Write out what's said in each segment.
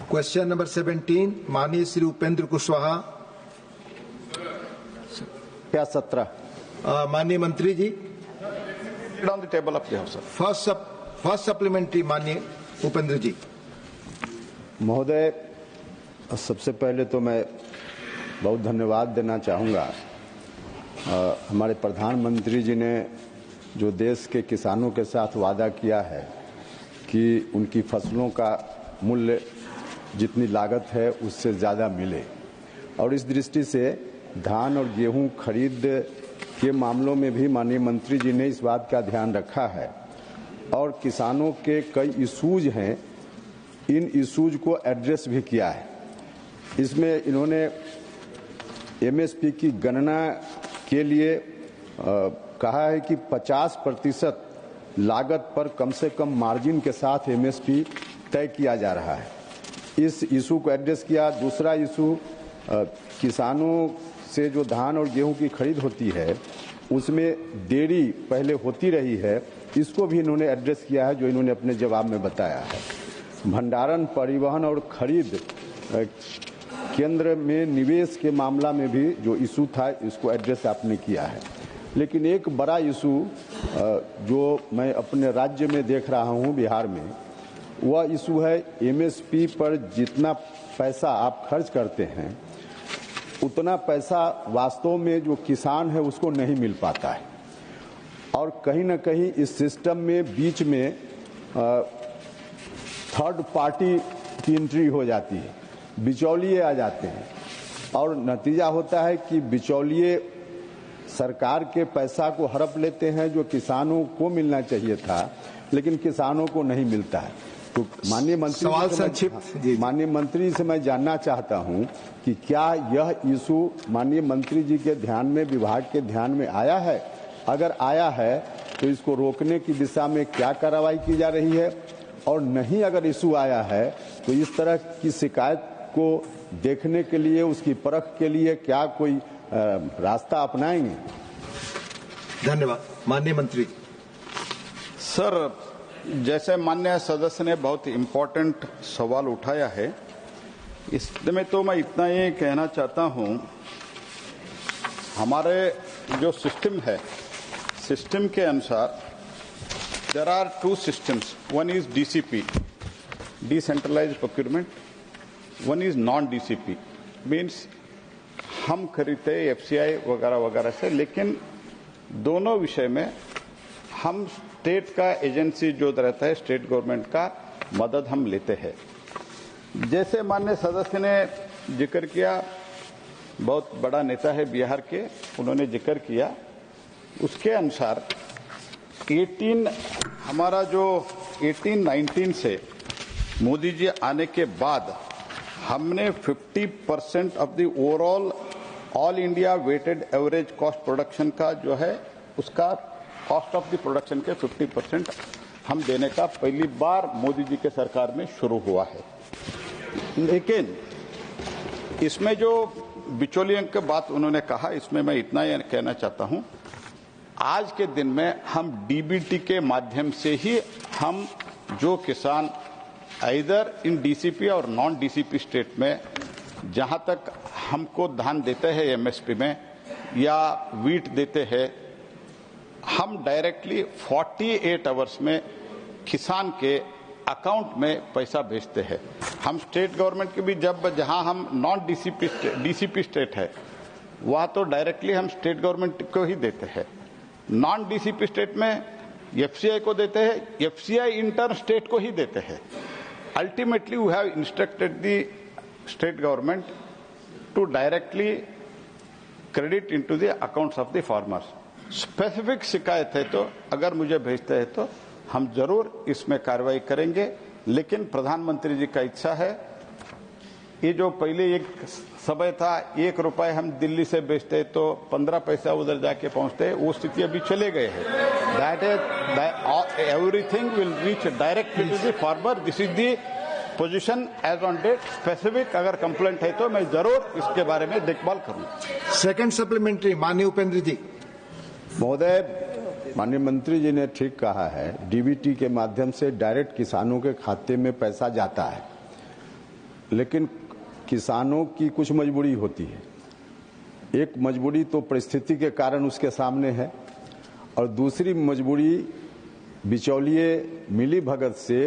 Question number 17 माननीय श्री उपेंद्र कुशवाहा। क्या 17? माननीय मंत्री जी, on the table of the house. First supplementary माननीय उपेंद्र जी। महोदय, सबसे पहले तो मैं बहुत धन्यवाद देना चाहूँगा हमारे प्रधानमंत्री जी ने जो देश के किसानों के साथ वादा किया है कि उनकी फसलों का मूल्य जितनी लागत है उससे ज़्यादा मिले, और इस दृष्टि से धान और गेहूं खरीद के मामलों में भी माननीय मंत्री जी ने इस बात का ध्यान रखा है, और किसानों के कई इशूज हैं, इन इशूज को एड्रेस भी किया है। इसमें इन्होंने एमएसपी की गणना के लिए कहा है कि 50% लागत पर कम से कम मार्जिन के साथ एमएसपी तय किया जा रहा है। इस इशू को एड्रेस किया। दूसरा इशू, किसानों से जो धान और गेहूं की खरीद होती है उसमें देरी पहले होती रही है, इसको भी इन्होंने एड्रेस किया है, जो इन्होंने अपने जवाब में बताया है। भंडारण, परिवहन और खरीद केंद्र में निवेश के मामला में भी जो इशू था इसको एड्रेस आपने किया है। लेकिन एक बड़ा इशू जो मैं अपने राज्य में देख रहा हूं, बिहार में, वह इशू है एमएसपी पर जितना पैसा आप खर्च करते हैं उतना पैसा वास्तव में जो किसान है उसको नहीं मिल पाता है, और कहीं ना कहीं इस सिस्टम में बीच में थर्ड पार्टी की एंट्री हो जाती है, बिचौलिए आ जाते हैं, और नतीजा होता है कि बिचौलिए सरकार के पैसा को हड़प लेते हैं जो किसानों को मिलना चाहिए था, लेकिन किसानों को नहीं मिलता है। तो माननीय मंत्री से मैं जानना चाहता हूं कि क्या यह इशू माननीय मंत्री जी के ध्यान में, विभाग के ध्यान में आया है? अगर आया है तो इसको रोकने की दिशा में क्या कार्रवाई की जा रही है, और नहीं अगर इशू आया है तो इस तरह की शिकायत को देखने के लिए, उसकी परख के लिए क्या कोई रास्ता अपनाएंगे? धन्यवाद। माननीय मंत्री। सर, जैसे माननीय सदस्य ने बहुत इम्पोर्टेंट सवाल उठाया है, इसमें तो मैं इतना ही कहना चाहता हूं, हमारे जो सिस्टम है, सिस्टम के अनुसार there are 2 systems. One is DCP, decentralized procurement. One is non-DCP, means हम खरीदते हैं FCI वगैरह वगैरह से, लेकिन दोनों विषय में हम स्टेट का एजेंसी जो रहता है, स्टेट गवर्नमेंट का मदद हम लेते हैं। जैसे माननीय सदस्य ने जिक्र किया, बहुत बड़ा नेता है बिहार के, उन्होंने जिक्र किया, उसके अनुसार हमारा जो 18-19 से मोदी जी आने के बाद हमने 50% of the overall all India weighted average cost production का जो है, उसका कॉस्ट ऑफ द प्रोडक्शन के 50% हम देने का पहली बार मोदी जी के सरकार में शुरू हुआ है। लेकिन इसमें जो बिचौलियों की बात उन्होंने कहा, इसमें मैं इतना ही कहना चाहता हूं, आज के दिन में हम डीबीटी के माध्यम से ही हम जो किसान इधर इन डीसीपी और नॉन डीसीपी स्टेट में जहां तक हमको धान देते हैं एमएसपी में या वीट देते हैं, हम डायरेक्टली 48 आवर्स में किसान के अकाउंट में पैसा भेजते हैं। हम स्टेट गवर्नमेंट के भी जहां हम नॉन डीसीपी स्टेट है, वहां तो डायरेक्टली हम स्टेट गवर्नमेंट को ही देते हैं। नॉन डीसीपी स्टेट में एफसीआई को देते हैं, एफसीआई इंटर स्टेट को ही देते हैं। Ultimately we have instructed the state government to directly credit into the accounts of the farmers. Specific शिकायत है तो अगर मुझे भेजते हैं तो हम जरूर इसमें कार्रवाई करेंगे, लेकिन प्रधानमंत्री जी का इच्छा है, ये जो पहले एक समय था 1 रुपए हम दिल्ली से बेचते तो 15 पैसा उधर जाके पहुंचते, वो स्थिति अभी चले गए हैं। That is everything will reach directly to the farmer. This is the position as on date. Specific अगर कंप्लेंट है तो मैं जरूर इसके बारे में देखभाल करूंगा। सेकंड सप्लीमेंट्री माननीय उपेंद्र जी। महोदय, माननीय मंत्री जी ने ठीक कहा है, डीबीटी के माध्यम से डायरेक्ट किसानों के खाते में पैसा जाता है। लेकिन किसानों की कुछ मजबूरी होती है। एक मजबूरी तो परिस्थिति के कारण उसके सामने है और दूसरी मजबूरी बिचौलिए मिली भगत से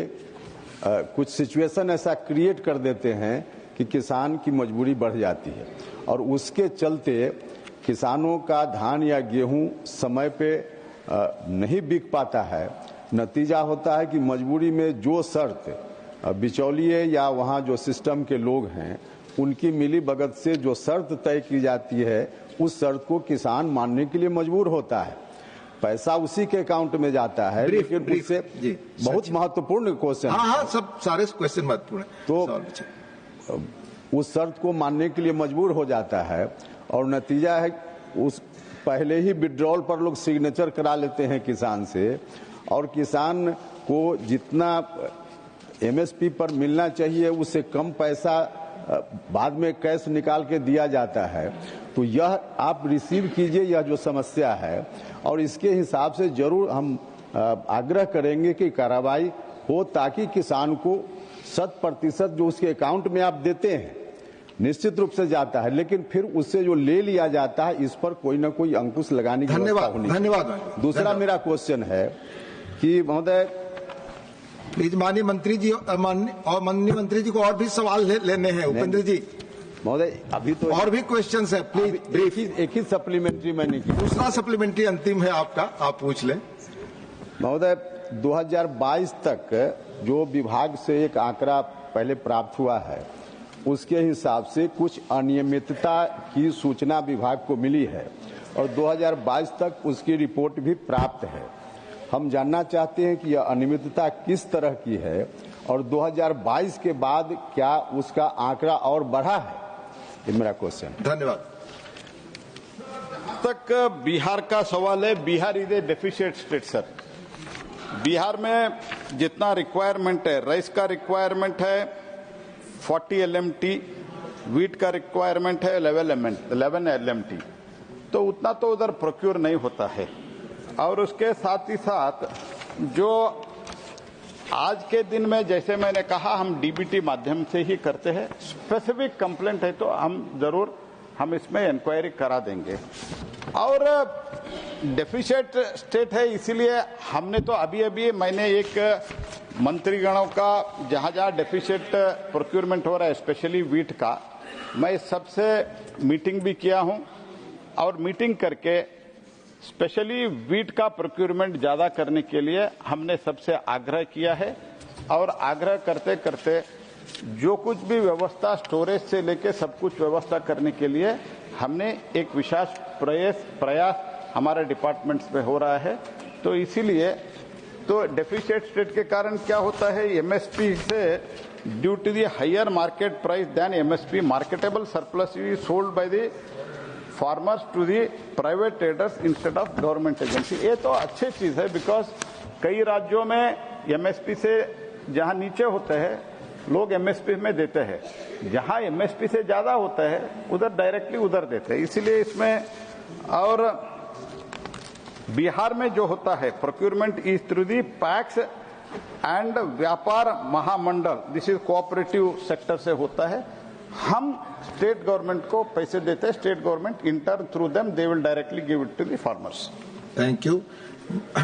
कुछ सिचुएशन ऐसा क्रिएट कर देते हैं कि किसान की मजबूरी बढ़ जाती है और उसके चलते किसानों का धान या गेहूं समय पे नहीं बिक पाता है। नतीजा होता है कि मजबूरी में जो शर्त बिचौलिए या वहाँ जो सिस्टम के लोग हैं उनकी मिली भगत से जो शर्त तय की जाती है उस शर्त को किसान मानने के लिए मजबूर होता है। पैसा उसी के अकाउंट में जाता है, लेकिन उससे बहुत महत्वपूर्ण क्वेश्चन। हाँ, सब सारे क्वेश्चन महत्वपूर्ण तो उस शर्त को मानने के लिए मजबूर हो जाता है और नतीजा है उस पहले ही विड्रॉल पर लोग सिग्नेचर करा लेते हैं किसान से और किसान को जितना एमएसपी पर मिलना चाहिए उससे कम पैसा बाद में कैश निकाल के दिया जाता है। तो यह आप रिसीव कीजिए, यह जो समस्या है और इसके हिसाब से जरूर हम आग्रह करेंगे कि कार्रवाई हो ताकि किसान को 100% जो उसके अकाउंट में आप देते हैं निश्चित रूप से जाता है, लेकिन फिर उससे जो ले लिया जाता है इस पर कोई ना कोई अंकुश लगाने की धन्यवाद। दूसरा मेरा क्वेश्चन है कि महोदय प्लीज माननीय मंत्री जी और माननीय मंत्री जी को और भी सवाल लेने हैं। उपेंद्र जी महोदय अभी तो और भी क्वेश्चंस है, प्लीज एक ही सप्लीमेंट्री मैंने की। दूसरा सप्लीमेंट्री अंतिम है आपका, आप पूछ लें। महोदय 2022 तक जो विभाग से एक आंकड़ा पहले प्राप्त हुआ है उसके हिसाब से कुछ अनियमितता की सूचना विभाग को मिली है और 2022 तक उसकी रिपोर्ट भी प्राप्त है। हम जानना चाहते हैं कि यह अनियमितता किस तरह की है और 2022 के बाद क्या उसका आंकड़ा और बढ़ा है, ये मेरा क्वेश्चन। धन्यवाद। तक बिहार का सवाल है। Bihar is a deficient state sir. Bihar में जितना रिक्वायरमेंट है, राइस का रिक्वायरमेंट है 40 LMT, वीट का रिक्वायरमेंट है 11 LMT, तो उतना तो उधर प्रोक्योर नहीं होता है। और उसके साथ ही साथ जो आज के दिन में जैसे मैंने कहा हम डीबीटी माध्यम से ही करते हैं। स्पेसिफिक कंप्लेंट है तो हम इसमें इंक्वायरी करा देंगे। और डेफिशिएंट स्टेट है इसीलिए हमने तो अभी मैंने एक मंत्रीगणों का जहां डेफिशिएंट प्रोक्योरमेंट हो रहा है स्पेशली वीट का, मैं सबसे मीटिंग भी किया हूं और मीटिंग करके स्पेशली वीट का प्रोक्योरमेंट ज्यादा करने के लिए हमने सबसे आग्रह किया है। और आग्रह करते करते जो कुछ भी व्यवस्था स्टोरेज से लेके सब कुछ व्यवस्था करने के लिए हमने एक विशेष प्रयास हमारे डिपार्टमेंट्स में हो रहा है। तो इसीलिए तो डेफिशिएंट स्टेट के कारण क्या होता है, एमएसपी से due to the higher market price than MSP marketable surplus is sold by the farmers to the private traders instead of government agency. ये तो अच्छी चीज है बिकॉज कई राज्यों में एमएसपी से जहां नीचे होते हैं लोग एमएसपी में देते हैं, जहां एमएसपी से ज्यादा होता है उधर डायरेक्टली उधर देते हैं। इसीलिए इसमें और बिहार में जो होता है procurement is through the packs and व्यापार महामंडल, दिस इज कोऑपरेटिव सेक्टर से होता है। हम स्टेट गवर्नमेंट को पैसे देते हैं, state government in turn through them they will directly give it to the farmers. Thank you.